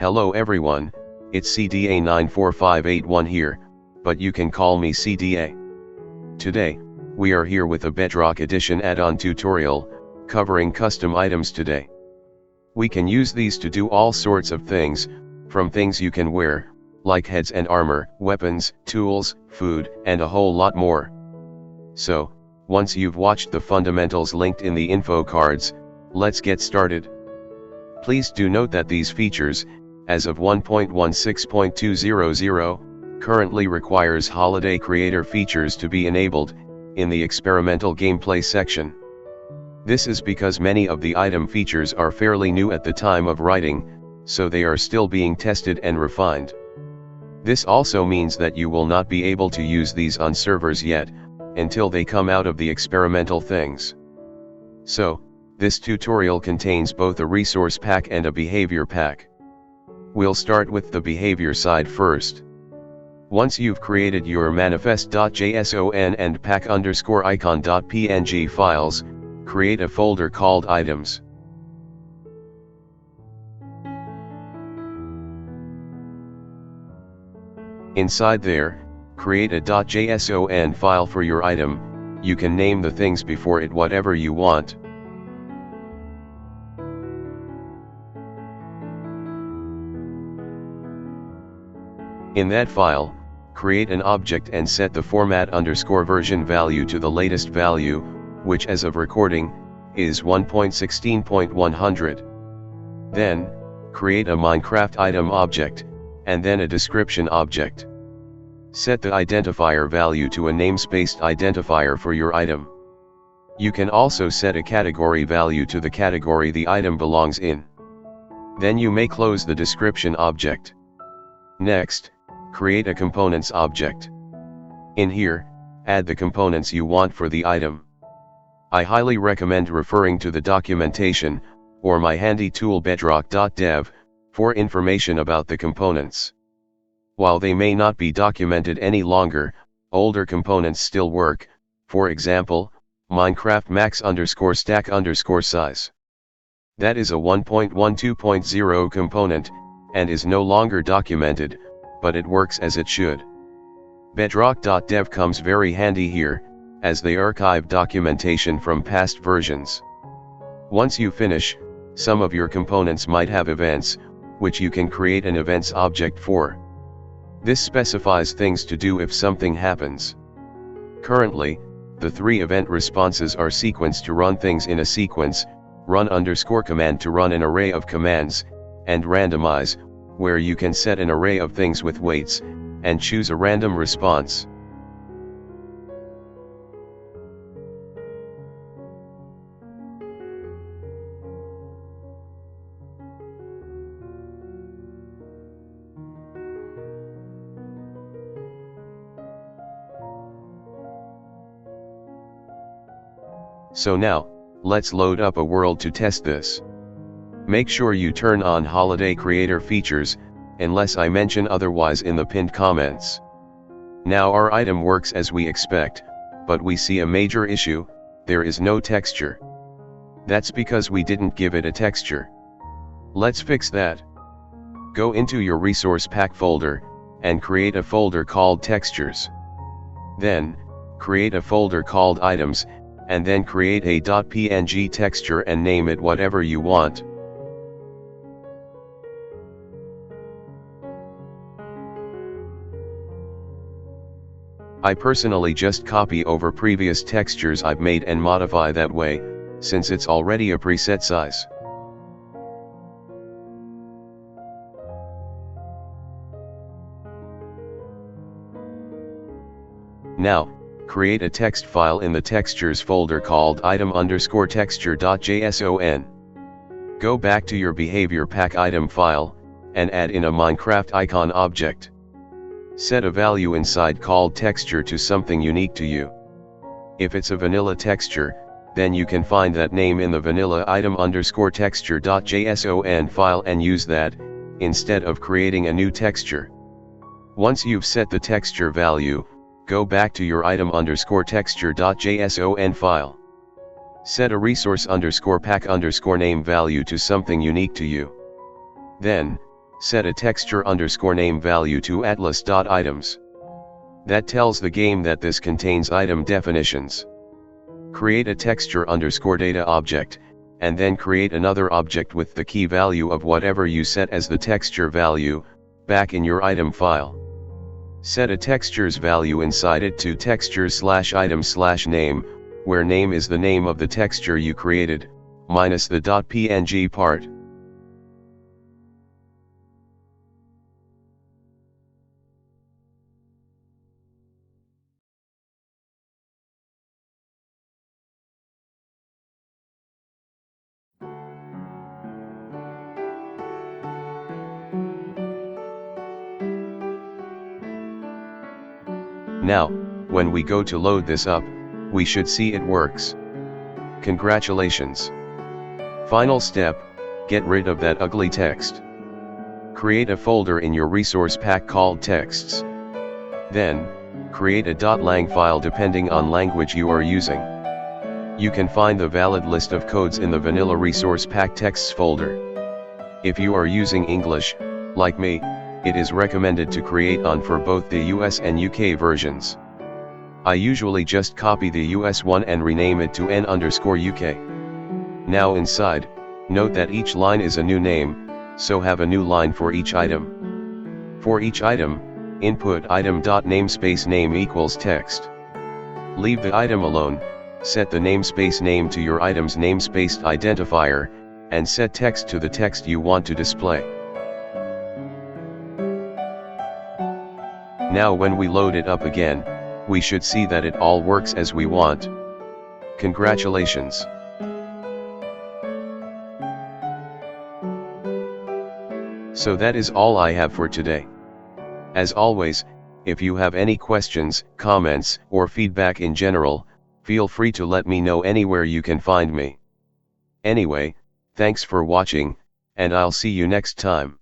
Hello everyone, it's CDA94581 here, but you can call me CDA. Today, we are here with a Bedrock Edition add-on tutorial, covering custom items today. We can use these to do all sorts of things, from things you can wear, like heads and armor, weapons, tools, food, and a whole lot more. So, once you've watched the fundamentals linked in the info cards, let's get started. Please do note that these features, as of 1.16.200, currently requires Holiday Creator features to be enabled, in the experimental gameplay section. This is because many of the item features are fairly new at the time of writing, so they are still being tested and refined. This also means that you will not be able to use these on servers yet, until they come out of the experimental things. So, this tutorial contains both a resource pack and a behavior pack. We'll start with the behavior side first. Once you've created your manifest.json and pack_icon.png files, create a folder called items. Inside there, create a .json file for your item. You can name the things before it whatever you want. In that file, create an object and set the format_version value to the latest value, which as of recording, is 1.16.100. Then, create a Minecraft item object, and then a description object. Set the identifier value to a namespaced identifier for your item. You can also set a category value to the category the item belongs in. Then you may close the description object. Next, create a components object. In here, add the components you want for the item. I highly recommend referring to the documentation, or my handy tool bedrock.dev, for information about the components. While they may not be documented any longer, older components still work, for example, Minecraft max_stack_size. That is a 1.12.0 component, and is no longer documented, but it works as it should. Bedrock.dev comes very handy here, as they archive documentation from past versions. Once you finish, some of your components might have events, which you can create an events object for. This specifies things to do if something happens. Currently, the 3 event responses are sequence to run things in a sequence, run_command to run an array of commands, and randomize, where you can set an array of things with weights, and choose a random response. So now, let's load up a world to test this. Make sure you turn on Holiday Creator features, unless I mention otherwise in the pinned comments. Now our item works as we expect, but we see a major issue: there is no texture. That's because we didn't give it a texture. Let's fix that. Go into your resource pack folder, and create a folder called textures. Then, create a folder called items, and then create a .png texture and name it whatever you want. I personally just copy over previous textures I've made and modify that way, since it's already a preset size. Now, create a text file in the textures folder called item_texture.json. Go back to your behavior pack item file, and add in a Minecraft icon object. Set a value inside called texture to something unique to you. If it's a vanilla texture, then you can find that name in the vanilla item_texture.json file and use that, instead of creating a new texture. Once you've set the texture value, go back to your item_texture.json file. Set a resource_pack_name value to something unique to you. Then, set a texture underscore name value to atlas.items. That tells the game that this contains item definitions. Create a texture underscore data object, and then create another object with the key value of whatever you set as the texture value, back in your item file. Set a texture's value inside it to textures/item/name, where name is the name of the texture you created, minus the .png part. Now, when we go to load this up, we should see it works. Congratulations! Final step, get rid of that ugly text. Create a folder in your resource pack called texts. Then, create a .lang file depending on language you are using. You can find the valid list of codes in the vanilla resource pack texts folder. If you are using English, like me, it is recommended to create one for both the US and UK versions. I usually just copy the US one and rename it to n_UK. Now inside, note that each line is a new name, so have a new line for each item. For each item, input item.namespace name equals text. Leave the item alone, set the namespace name to your item's namespace identifier, and set text to the text you want to display. Now when we load it up again, we should see that it all works as we want. Congratulations! So that is all I have for today. As always, if you have any questions, comments, or feedback in general, feel free to let me know anywhere you can find me. Anyway, thanks for watching, and I'll see you next time.